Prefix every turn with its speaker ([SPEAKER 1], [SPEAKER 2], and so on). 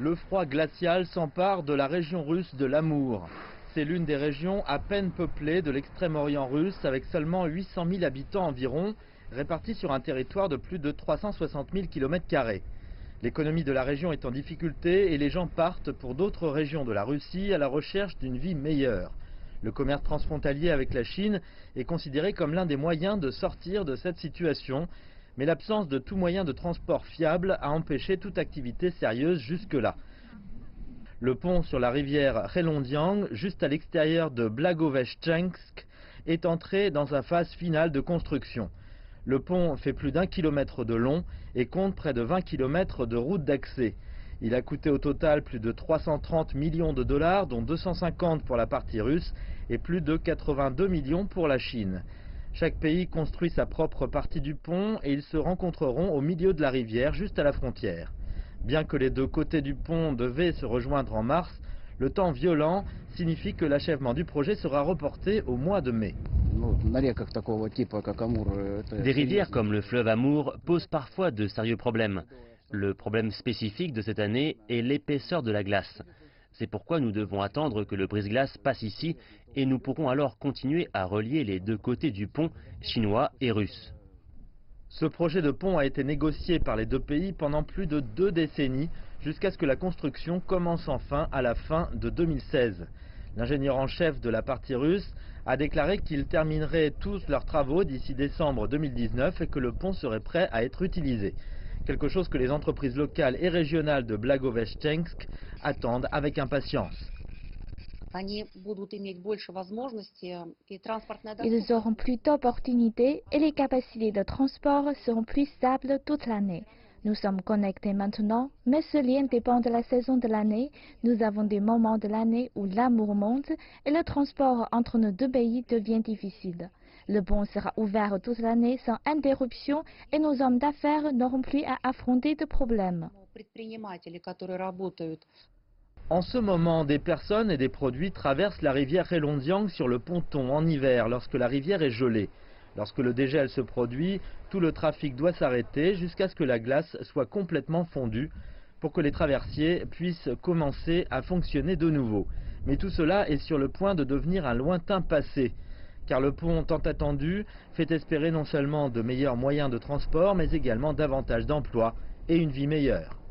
[SPEAKER 1] Le froid glacial s'empare de la région russe de l'Amour. C'est l'une des régions à peine peuplées de l'extrême-orient russe, avec seulement 800 000 habitants environ, répartis sur un territoire de plus de 360 000 km². L'économie de la région est en difficulté et les gens partent pour d'autres régions de la Russie à la recherche d'une vie meilleure. Le commerce transfrontalier avec la Chine est considéré comme l'un des moyens de sortir de cette situation, mais l'absence de tout moyen de transport fiable a empêché toute activité sérieuse jusque-là. Le pont sur la rivière Khelondiang, juste à l'extérieur de Blagoveshchensk, est entré dans sa phase finale de construction. Le pont fait plus d'1 kilomètre de long et compte près de 20 km de route d'accès. Il a coûté au total plus de 330 millions de dollars, dont 250 pour la partie russe et plus de 82 millions pour la Chine. Chaque pays construit sa propre partie du pont et ils se rencontreront au milieu de la rivière, juste à la frontière. Bien que les deux côtés du pont devaient se rejoindre en mars, le temps violent signifie que l'achèvement du projet sera reporté au mois de mai.
[SPEAKER 2] Des rivières comme le fleuve Amour posent parfois de sérieux problèmes. Le problème spécifique de cette année est l'épaisseur de la glace. C'est pourquoi nous devons attendre que le brise-glace passe ici et nous pourrons alors continuer à relier les deux côtés du pont chinois et russe.
[SPEAKER 1] Ce projet de pont a été négocié par les deux pays pendant plus de 2 décennies jusqu'à ce que la construction commence enfin à la fin de 2016. L'ingénieur en chef de la partie russe a déclaré qu'ils termineraient tous leurs travaux d'ici décembre 2019 et que le pont serait prêt à être utilisé. Quelque chose que les entreprises locales et régionales de Blagoveshchensk attendent avec impatience.
[SPEAKER 3] Ils auront plus d'opportunités et les capacités de transport seront plus stables toute l'année. Nous sommes connectés maintenant, mais ce lien dépend de la saison de l'année. Nous avons des moments de l'année où l'amour monte et le transport entre nos deux pays devient difficile. Le pont sera ouvert toute l'année sans interruption et nos hommes d'affaires n'auront plus à affronter de problèmes.
[SPEAKER 1] En ce moment, des personnes et des produits traversent la rivière Khelondiang sur le ponton en hiver lorsque la rivière est gelée. Lorsque le dégel se produit, tout le trafic doit s'arrêter jusqu'à ce que la glace soit complètement fondue pour que les traversiers puissent commencer à fonctionner de nouveau. Mais tout cela est sur le point de devenir un lointain passé, car le pont tant attendu fait espérer non seulement de meilleurs moyens de transport, mais également davantage d'emplois et une vie meilleure.